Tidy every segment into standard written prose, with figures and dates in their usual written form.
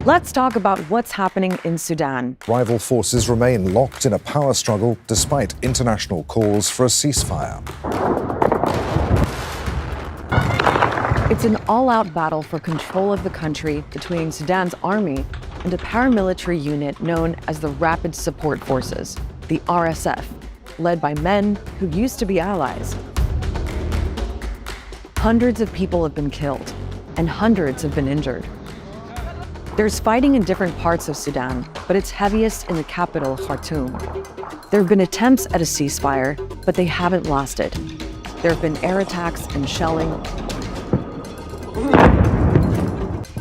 Let's talk about what's happening in Sudan. Rival forces remain locked in a power struggle despite international calls for a ceasefire. It's an all-out battle for control of the country between Sudan's army and a paramilitary unit known as the Rapid Support Forces, the RSF, led by men who used to be allies. Hundreds of people have been killed, and hundreds have been injured. There's fighting in different parts of Sudan, but it's heaviest in the capital, Khartoum. There have been attempts at a ceasefire, but they haven't lasted. There have been air attacks and shelling.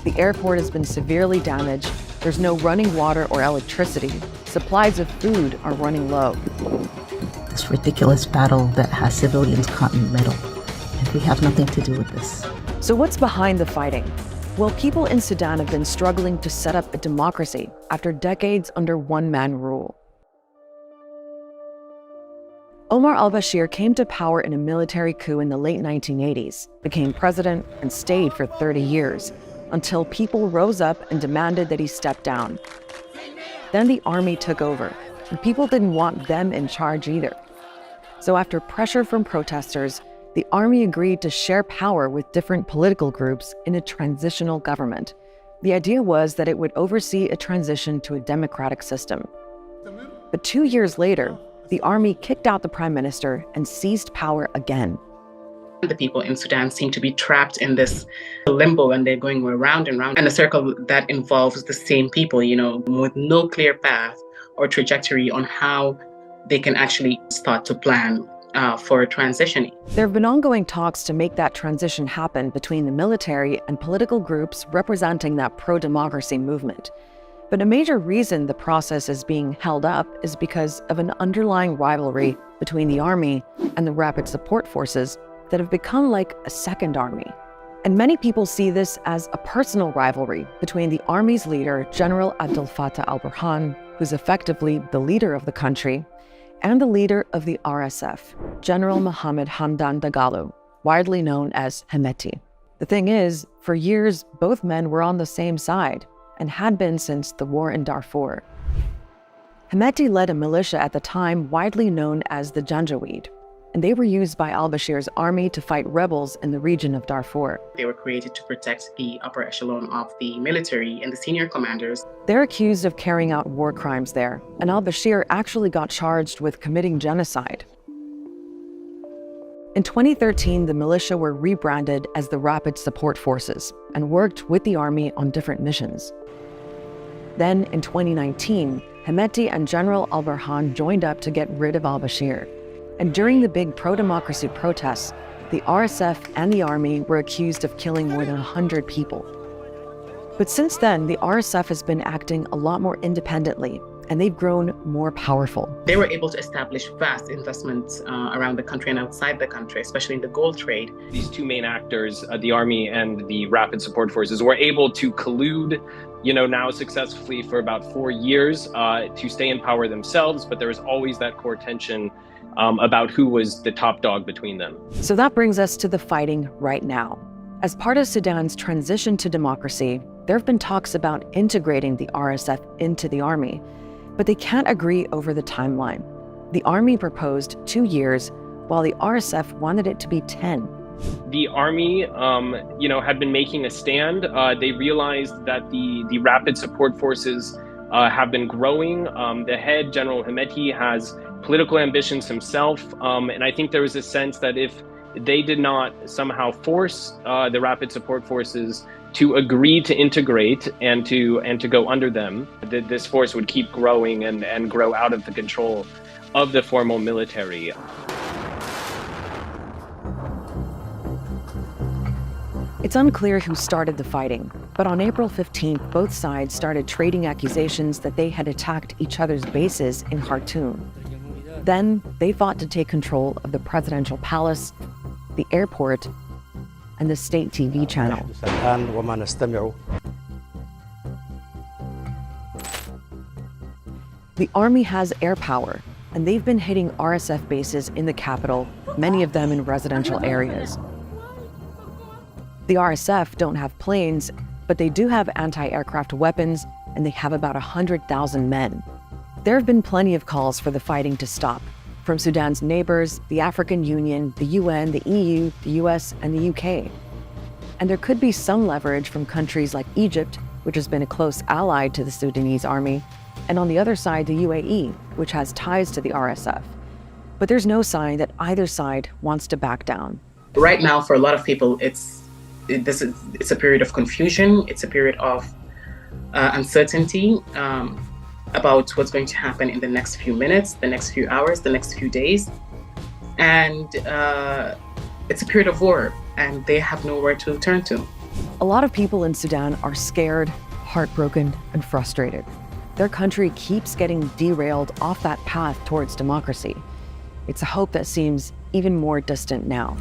The airport has been severely damaged. There's no running water or electricity. Supplies of food are running low. This ridiculous battle that has civilians caught in the middle. And we have nothing to do with this. So what's behind the fighting? Well, people in Sudan have been struggling to set up a democracy after decades under one-man rule. Omar al-Bashir came to power in a military coup in the late 1980s, became president, and stayed for 30 years, until people rose up and demanded that he step down. Then the army took over, and people didn't want them in charge either. So after pressure from protesters, the army agreed to share power with different political groups in a transitional government. The idea was that it would oversee a transition to a democratic system. But 2 years later, the army kicked out the prime minister and seized power again. The people in Sudan seem to be trapped in this limbo, and they're going round and round in a circle that involves the same people, with no clear path or trajectory on how they can actually start to plan for a transition. There have been ongoing talks to make that transition happen between the military and political groups representing that pro-democracy movement. But a major reason the process is being held up is because of an underlying rivalry between the army and the Rapid Support Forces that have become like a second army. And many people see this as a personal rivalry between the army's leader, General Abdel Fattah al-Burhan, who's effectively the leader of the country, and the leader of the RSF, General Mohammed Hamdan Dagalo, widely known as Hemeti. The thing is, for years, both men were on the same side and had been since the war in Darfur. Hemeti led a militia at the time widely known as the Janjaweed, and they were used by al-Bashir's army to fight rebels in the region of Darfur. They were created to protect the upper echelon of the military and the senior commanders. They're accused of carrying out war crimes there, and al-Bashir actually got charged with committing genocide. In 2013, the militia were rebranded as the Rapid Support Forces and worked with the army on different missions. Then, in 2019, Hemeti and General al-Burhan joined up to get rid of al-Bashir. And during the big pro-democracy protests, the RSF and the army were accused of killing more than 100 people. But since then, the RSF has been acting a lot more independently, and they've grown more powerful. They were able to establish vast investments around the country and outside the country, especially in the gold trade. These two main actors, the army and the Rapid Support Forces, were able to collude, now successfully for about 4 years to stay in power themselves, but there was always that core tension about who was the top dog between them. So that brings us to the fighting right now. As part of Sudan's transition to democracy, there have been talks about integrating the RSF into the army, but they can't agree over the timeline. The army proposed 2 years, while the RSF wanted it to be 10. The army, had been making a stand. They realized that the Rapid Support Forces have been growing. The head, General Hemeti, has political ambitions himself, and I think there was a sense that if they did not somehow force the Rapid Support Forces to agree to integrate and to go under them, that this force would keep growing and grow out of the control of the formal military. It's unclear who started the fighting, but on April 15th, both sides started trading accusations that they had attacked each other's bases in Khartoum. Then they fought to take control of the presidential palace, the airport, and the state TV channel. The army has air power, and they've been hitting RSF bases in the capital, many of them in residential areas. The RSF don't have planes, but they do have anti-aircraft weapons, and they have about 100,000 men. There have been plenty of calls for the fighting to stop, from Sudan's neighbors, the African Union, the UN, the EU, the US, and the UK. And there could be some leverage from countries like Egypt, which has been a close ally to the Sudanese army, and on the other side, the UAE, which has ties to the RSF. But there's no sign that either side wants to back down. Right now, for a lot of people, it's a period of confusion. It's a period of uncertainty about what's going to happen in the next few minutes, the next few hours, the next few days. And it's a period of war, and they have nowhere to turn to. A lot of people in Sudan are scared, heartbroken, and frustrated. Their country keeps getting derailed off that path towards democracy. It's a hope that seems even more distant now.